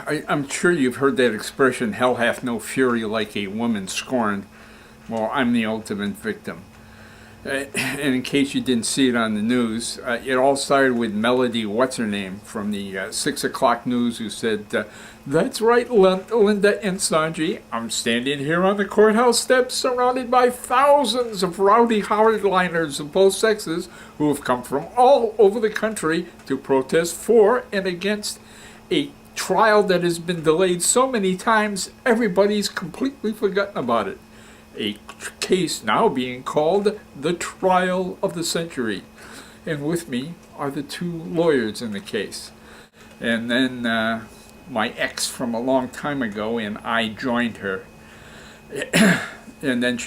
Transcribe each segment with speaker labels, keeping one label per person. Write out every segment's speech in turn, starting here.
Speaker 1: I'm sure you've heard that expression, hell hath no fury like a woman scorned. Well, I'm the ultimate victim. And in case you didn't see it on the news, it all started with Melody What's-Her-Name from the 6 o'clock news, who said, "That's right, Linda and Sanji. I'm standing here on the courthouse steps surrounded by thousands of rowdy hardliners of both sexes who have come from all over the country to protest for and against a trial that has been delayed so many times everybody's completely forgotten about it. A case now being called the trial of the century. And with me are the two lawyers in the case." And then my ex from a long time ago and I joined her. And then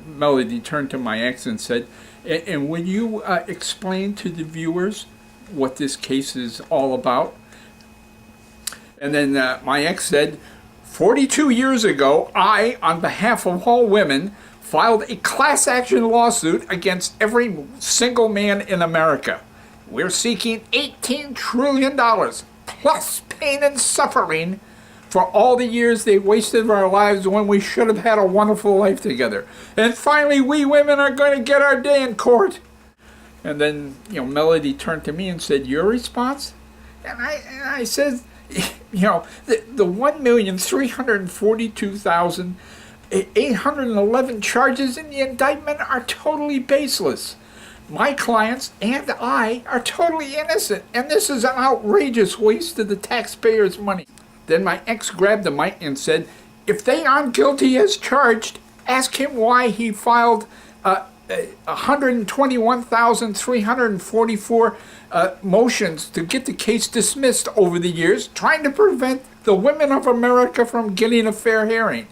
Speaker 1: Melody turned to my ex and said, "And will you explain to the viewers what this case is all about?" And then my ex said, 42 years ago, I, on behalf of all women, filed a class action lawsuit against every single man in America. We're seeking $18 trillion plus pain and suffering for all the years they wasted our lives when we should have had a wonderful life together. And finally, we women are going to get our day in court. And then, Melody turned to me and said, "Your response?" And I said, the 1,342,811 charges in the indictment are totally baseless. My clients and I are totally innocent, and this is an outrageous waste of the taxpayers' money. Then my ex grabbed the mic and said, "If they aren't guilty as charged, ask him why he filed 121,344 motions to get the case dismissed over the years, trying to prevent the women of America from getting a fair hearing."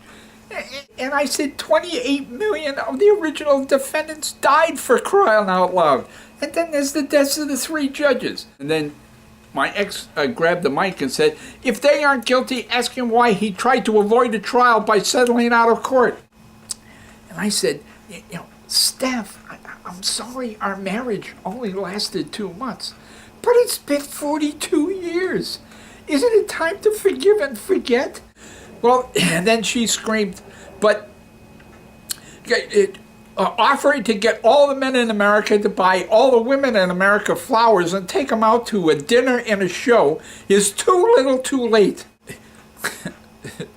Speaker 1: And I said 28 million of the original defendants died, for crying out loud. And then there's the deaths of the 3 judges. And then my ex grabbed the mic and said, "If they aren't guilty, ask him why he tried to avoid a trial by settling out of court." And I said, "Steph, I'm sorry our marriage only lasted 2 months, but it's been 42 years. Isn't it time to forgive and forget?" Well, and then she screamed, "But offering to get all the men in America to buy all the women in America flowers and take them out to a dinner and a show is too little too late."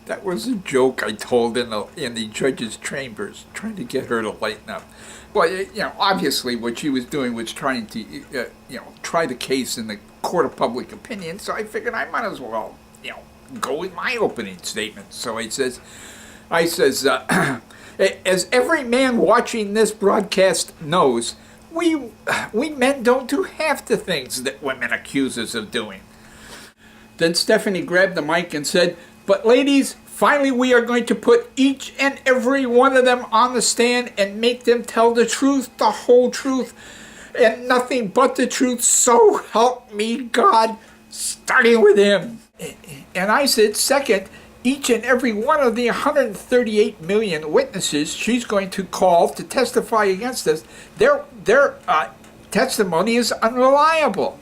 Speaker 1: That was a joke I told in the judge's chambers, trying to get her to lighten up. Well, obviously what she was doing was trying to, try the case in the court of public opinion. So I figured I might as well, go with my opening statement. So I says, "As every man watching this broadcast knows, we men don't do half the things that women accuse us of doing." Then Stephanie grabbed the mic and said, "But ladies, finally we are going to put each and every one of them on the stand and make them tell the truth, the whole truth, and nothing but the truth, so help me God, starting with him." And I said, second, each and every one of the 138 million witnesses she's going to call to testify against us, their testimony is unreliable.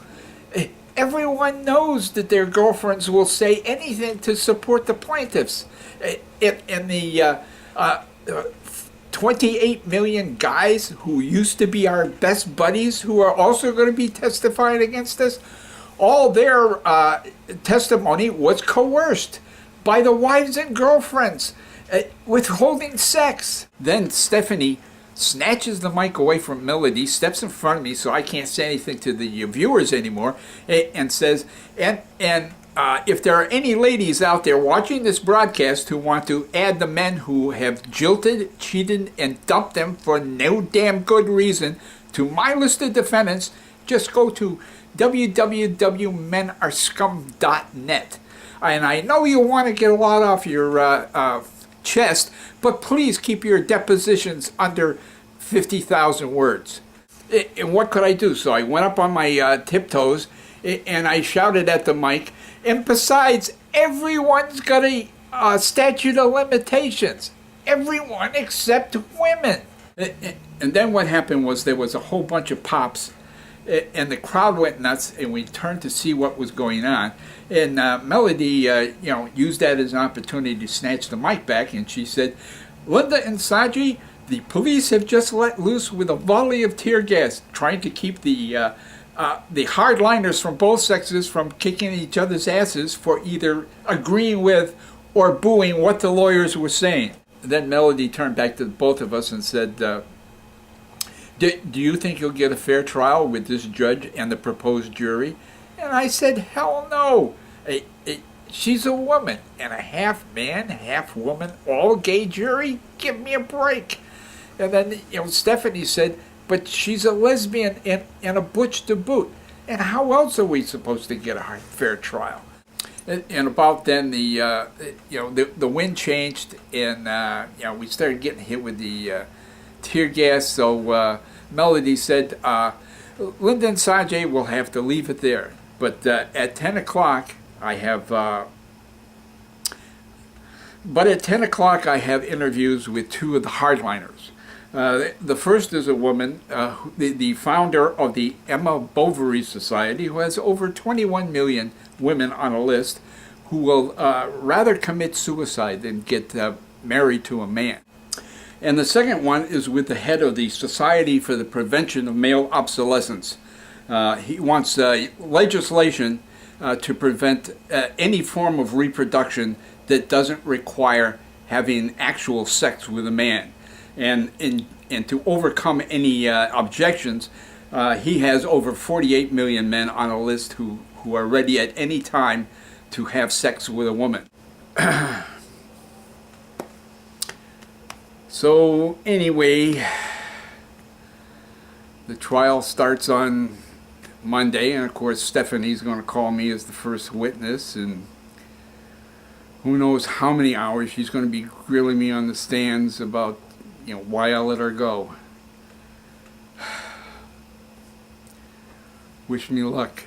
Speaker 1: Everyone knows that their girlfriends will say anything to support the plaintiffs. In the 28 million guys who used to be our best buddies who are also going to be testifying against us, all their testimony was coerced by the wives and girlfriends, withholding sex. Then Stephanie snatches the mic away from Melody, steps in front of me so I can't say anything to the viewers anymore, and says, if there are any ladies out there watching this broadcast who want to add the men who have jilted, cheated, and dumped them for no damn good reason to my list of defendants, just go to www.menarescum.net. And I know you want to get a lot off your chest, but please keep your depositions under 50,000 words. And what could I do? So I went up on my tiptoes and I shouted at the mic, and besides, everyone's got a statute of limitations. Everyone except women. And then what happened was there was a whole bunch of pops And the crowd went nuts, and we turned to see what was going on. And Melody, used that as an opportunity to snatch the mic back, and she said, "Linda and Saji, the police have just let loose with a volley of tear gas, trying to keep the hardliners from both sexes from kicking each other's asses for either agreeing with or booing what the lawyers were saying." Then Melody turned back to both of us and said, do you think you'll get a fair trial with this judge and the proposed jury? And I said, hell no. She's a woman, and a half man, half woman, all gay jury? Give me a break. And then Stephanie said, but she's a lesbian and a butch to boot. And how else are we supposed to get a fair trial? And about then, the wind changed, and we started getting hit with the tear gas. So Melody said, "Linda and Sajay will have to leave it there." But at 10 o'clock, I have. But at 10 o'clock, I have interviews with two of the hardliners. The first is a woman, the founder of the Emma Bovary Society, who has over 21 million women on a list, who will rather commit suicide than get married to a man. And the second one is with the head of the Society for the Prevention of Male Obsolescence. He wants legislation to prevent any form of reproduction that doesn't require having actual sex with a man. And to overcome any objections, he has over 48 million men on a list who are ready at any time to have sex with a woman. So anyway, the trial starts on Monday, and of course Stephanie's going to call me as the first witness, and who knows how many hours she's going to be grilling me on the stands about why I let her go. Wish me luck.